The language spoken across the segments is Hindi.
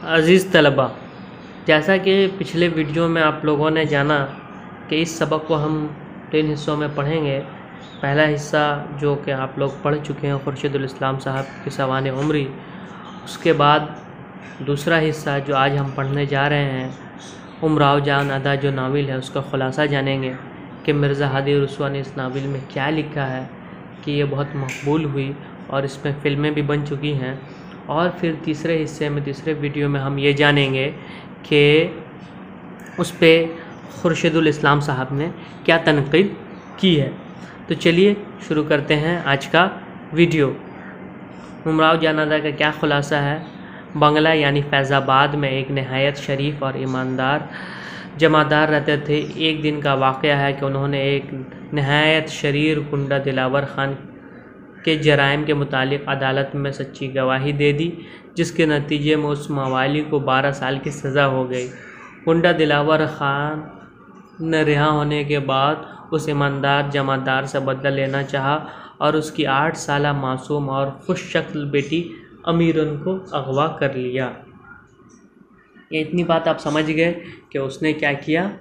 अज़ीज़ तलबा, जैसा कि पिछले वीडियो में आप लोगों ने जाना कि इस सबक को हम 3 हिस्सों में पढ़ेंगे। पहला हिस्सा जो कि आप लोग पढ़ चुके हैं खुर्शीदुल इस्लाम साहब की सवाने उम्री, उसके बाद दूसरा हिस्सा जो आज हम पढ़ने जा रहे हैं उमराव जान अदा जो नावल है उसका ख़ुलासा जानेंगे कि मिर्ज़ा हादी रुस्वा ने इस नावल में क्या लिखा है कि ये बहुत मकबूल हुई और इसमें फ़िल्में भी बन चुकी हैं। और फिर तीसरे हिस्से में तीसरे वीडियो में हम ये जानेंगे कि उस पर खुर्शीदुल इस्लाम साहब ने क्या तनक़ीद की है। तो चलिए शुरू करते हैं आज का वीडियो। उमराव जान अदा का क्या ख़ुलासा है। बंगला यानी फैज़ाबाद में एक नहायत शरीफ और ईमानदार जमादार रहते थे। एक दिन का वाक़या है कि उन्होंने एक नहायत शरीर गुंडा दिलावर ख़ान के जराइम के मुतालिक अदालत में सच्ची गवाही दे दी, जिसके नतीजे में उस मवाली को 12 साल की सज़ा हो गई। गुंडा दिलावर ख़ान ने रिहा होने के बाद उस ईमानदार जमादार से बदला लेना चाहा और उसकी 8 साला मासूम और खुश शक्ल बेटी अमीरन को अगवा कर लिया। ये इतनी बात आप समझ गए कि उसने क्या किया,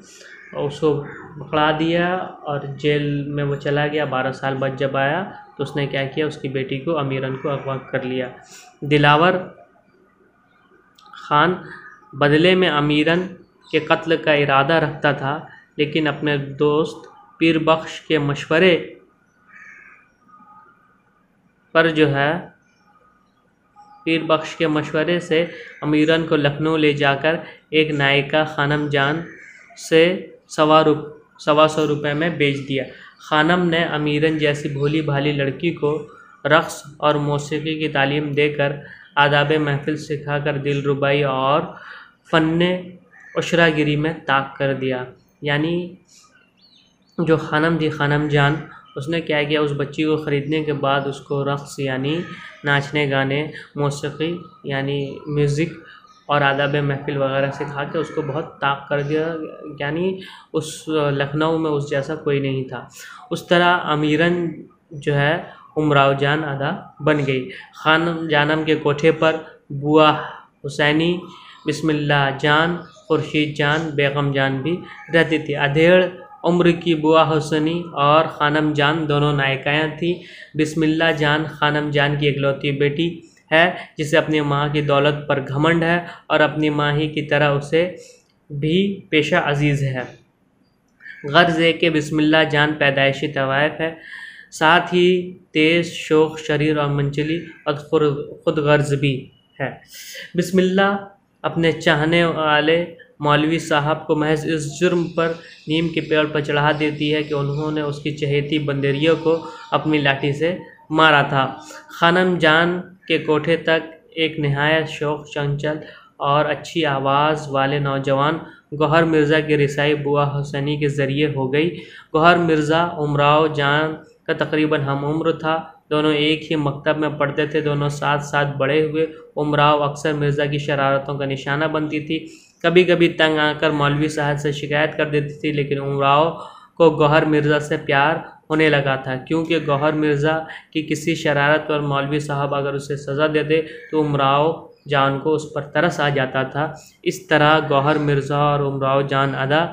उसको पकड़ा दिया और जेल में वो चला गया। 12 साल बाद जब आया तो उसने क्या किया, उसकी बेटी को अमीरन को अगवा कर लिया। दिलावर ख़ान बदले में अमीरन के कत्ल का इरादा रखता था, लेकिन अपने दोस्त पीर बख्श के मशवरे पर पीर बख्श के मशवरे से अमीरन को लखनऊ ले जाकर एक नायिका खानम जान से 125 रुपये में बेच दिया। खानम ने अमीरन जैसी भोली भाली लड़की को रक़्स और मौसीकी की तालीम देकर आदाब महफिल सिखाकर दिलरुबाई और फ़न्ने उशरागिरी में ताक कर दिया। यानी जो खानम थी खानम जान, उसने क्या किया, उस बच्ची को ख़रीदने के बाद उसको रक़्स यानी नाचने गाने, मौसीकी यानी म्यूज़िक और आदाब महफिल वगैरह सिखा के उसको बहुत ताक कर दिया। यानी उस लखनऊ में उस जैसा कोई नहीं था। उस तरह अमीरन उमराव जान अदा बन गई। खानम जानम के कोठे पर बुआ हुसैनी, बिस्मिल्लाह जान, खुर्शीद जान, बेगम जान भी रहती थी। अधेड़ उम्र की बुआ हुसैनी और खानम जान दोनों नायिकाएँ थीं। बिस्मिल्लाह जान खानम जान की इकलौती बेटी है, जिसे अपनी माँ की दौलत पर घमंड है और अपनी माँ ही की तरह उसे भी पेशा अजीज़ है। गर्ज़ है कि बिस्मिल्लाह जान पैदाइशी तवायफ़ है, साथ ही तेज़ शोख शरीर और मंचली और खुद गर्ज़ भी है। बिस्मिल्लाह अपने चाहने वाले मौलवी साहब को महज इस जुर्म पर नीम के पेड़ पर चढ़ा देती है कि उन्होंने उसकी चहेती बंदरियों को अपनी लाठी से मारा था। खानम जान के कोठे तक एक नहायत शौक चंचल और अच्छी आवाज़ वाले नौजवान गौहर मिर्ज़ा की रिसाई बुआ हुसैनी के ज़रिए हो गई। गौहर मिर्ज़ा उमराव जान का तकरीबन हम उम्र था। दोनों एक ही मकतब में पढ़ते थे, दोनों साथ साथ बड़े हुए। उमराव अक्सर मिर्ज़ा की शरारतों का निशाना बनती थी। कभी कभी तंग आकर मौलवी साहब से शिकायत कर देती थी, लेकिन उमराव को गौहर मिर्ज़ा से प्यार होने लगा था, क्योंकि गौहर मिर्ज़ा की किसी शरारत पर मौलवी साहब अगर उसे सज़ा देते तो उमराव जान को उस पर तरस आ जाता था। इस तरह गौहर मिर्ज़ा और उमराव जान अदा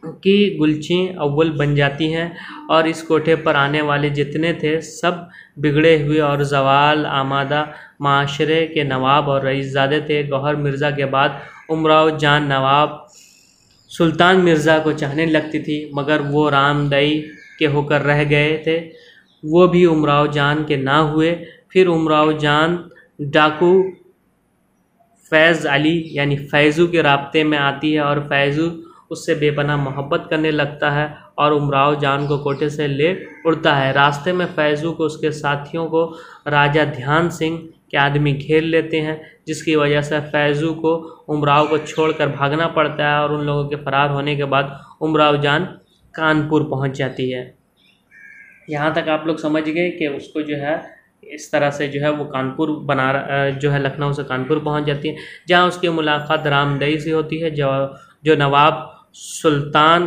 की गुलचियाँ अव्वल बन जाती हैं और इस कोठे पर आने वाले जितने थे सब बिगड़े हुए और ज़वाल आमादा माशरे के नवाब और रईसज़ादे थे। गौहर मिर्ज़ा के बाद उमराव जान नवाब सुल्तान मिर्ज़ा को चाहने लगती थी, मगर वो रामदई के होकर रह गए थे। वो भी उमराव जान के ना हुए। फिर उमराव जान डाकू फैज़ अली यानी फैज़ू के राब्ते में आती है और फैज़ू उससे बेपनाह मोहब्बत करने लगता है और उमराव जान को कोठे से ले उड़ता है। रास्ते में फैज़ू को उसके साथियों को राजा ध्यान सिंह के आदमी घेर लेते हैं, जिसकी वजह से फैज़ू को उमराव को छोड़कर भागना पड़ता है और उन लोगों के फ़रार होने के बाद उमराव जान कानपुर पहुंच जाती है। यहाँ तक आप लोग समझ गए कि उसको इस तरह से वो कानपुर लखनऊ से कानपुर पहुंच जाती है, जहाँ उसकी मुलाकात रामदई से होती है, जो नवाब सुल्तान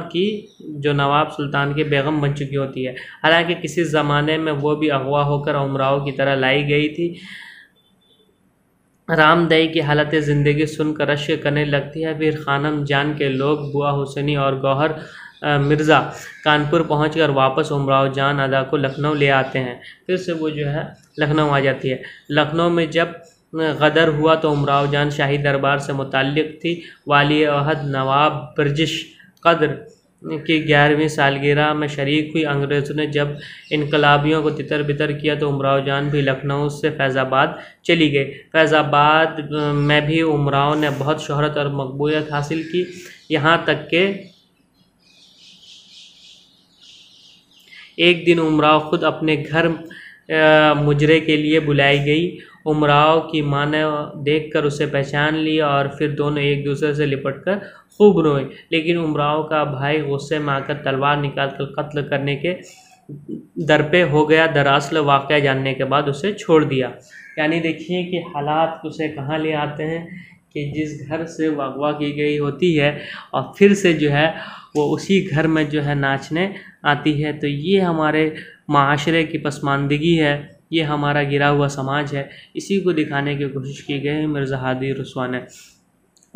की बेगम बन चुकी होती है। हालांकि किसी ज़माने में वो भी अगवा होकर उमराव की तरह लाई गई थी। रामदई की हालत ज़िंदगी सुनकर रश्क करने लगती है। फिर खानम जान के लोग बुआ हुसैनी और गौहर मिर्ज़ा कानपुर पहुंचकर वापस उमराव जान अदा को लखनऊ ले आते हैं। फिर से वो जो है लखनऊ आ जाती है। लखनऊ में जब गदर हुआ तो उमराव जान शाही दरबार से मुताल्लिक़ थी। वाली अहद नवाब बर्जिश कद्र की 11वीं सालगिरह में शरीक हुई। अंग्रेज़ों ने जब इनकलाबियों को तितर बितर किया तो उमराव जान भी लखनऊ से फैज़ाबाद चली गई। फैज़ाबाद में भी उमराव ने बहुत शोहरत और मकबूलियत हासिल की, यहाँ तक कि एक दिन उमराव खुद अपने घर मुजरे के लिए बुलाई गई। उमराव की माँ ने देखकर उसे पहचान लिया और फिर दोनों एक दूसरे से लिपटकर खूब रोए। लेकिन उमराव का भाई गुस्से में आकर तलवार निकालकर कत्ल करने के दरपे हो गया। दरअसल वाक़या जानने के बाद उसे छोड़ दिया। यानी देखिए कि हालात उसे कहाँ ले आते हैं कि जिस घर से वो अगवा की गई होती है और फिर से जो है वो उसी घर में जो है नाचने आती है। तो ये हमारे माशरे की पसमानदगी है, ये हमारा गिरा हुआ समाज है। इसी को दिखाने की कोशिश की गई है मिर्ज़ा हादी रसवा ने।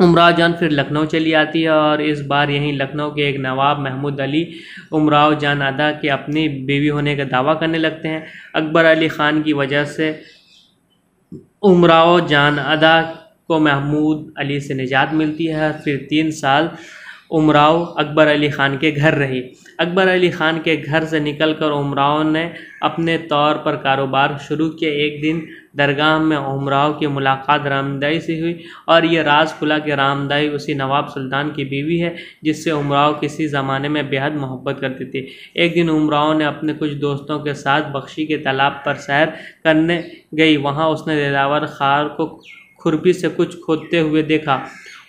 उमराव जान फिर लखनऊ चली आती है और इस बार यहीं लखनऊ के एक नवाब महमूद अली उमराव जान अदा के अपनी बीवी होने का दावा करने लगते हैं। अकबर अली ख़ान की वजह से उमराव जान अदा को महमूद अली से निजात मिलती है। फिर 3 साल उमराव अकबर अली ख़ान के घर रही। अकबर अली ख़ान के घर से निकलकर उमराव ने अपने तौर पर कारोबार शुरू किया। एक दिन दरगाह में उमराव की मुलाकात रामदाई से हुई और ये राज खुला कि रामदाई उसी नवाब सुल्तान की बीवी है जिससे उमराव किसी ज़माने में बेहद मोहब्बत करती थी। एक दिन उमराव ने अपने कुछ दोस्तों के साथ बख्शी के तालाब पर सैर करने गई। वहाँ उसने दिलावर खार को खुरपी से कुछ खोदते हुए देखा।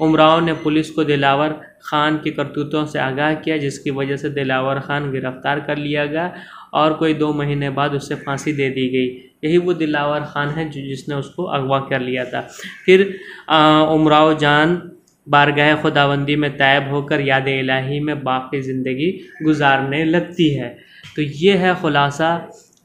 उमराव ने पुलिस को दिलावर ख़ान की करतूतों से आगाह किया, जिसकी वजह से दिलावर ख़ान गिरफ़्तार कर लिया गया और कोई 2 महीने बाद उसे फांसी दे दी गई। यही वो दिलावर ख़ान है जिसने उसको अगवा कर लिया था। फिर उमराव जान बारगाह खुदाबंदी में तैब होकर याद इलाही में बाकी ज़िंदगी गुजारने लगती है। तो ये है ख़ुलासा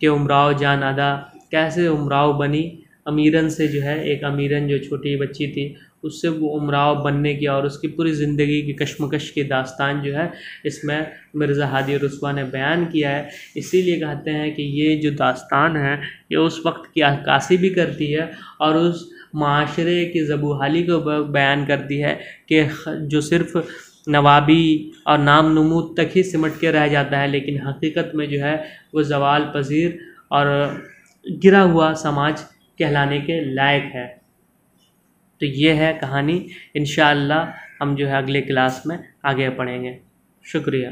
कि उमराव जान अदा कैसे उमराव बनी। अमीरन से जो है एक अमीरन जो छोटी बच्ची थी उससे वो उमराव बनने की और उसकी पूरी ज़िंदगी की कश्मकश की दास्तान जो है इसमें मिर्ज़ा हादी रसवा ने बयान किया है। इसीलिए कहते हैं कि ये जो दास्तान है ये उस वक्त की अक्कासी भी करती है और उस माशरे की ज़बूहाली को बयान करती है कि जो सिर्फ़ नवाबी और नाम नमूद तक ही सिमट के रह जाता है, लेकिन हकीकत में जो है वो ज़वाल पज़ीर और गिरा हुआ समाज कहलाने के लायक है। तो ये है कहानी। इंशाअल्लाह हम जो है अगले क्लास में आगे पढ़ेंगे। शुक्रिया।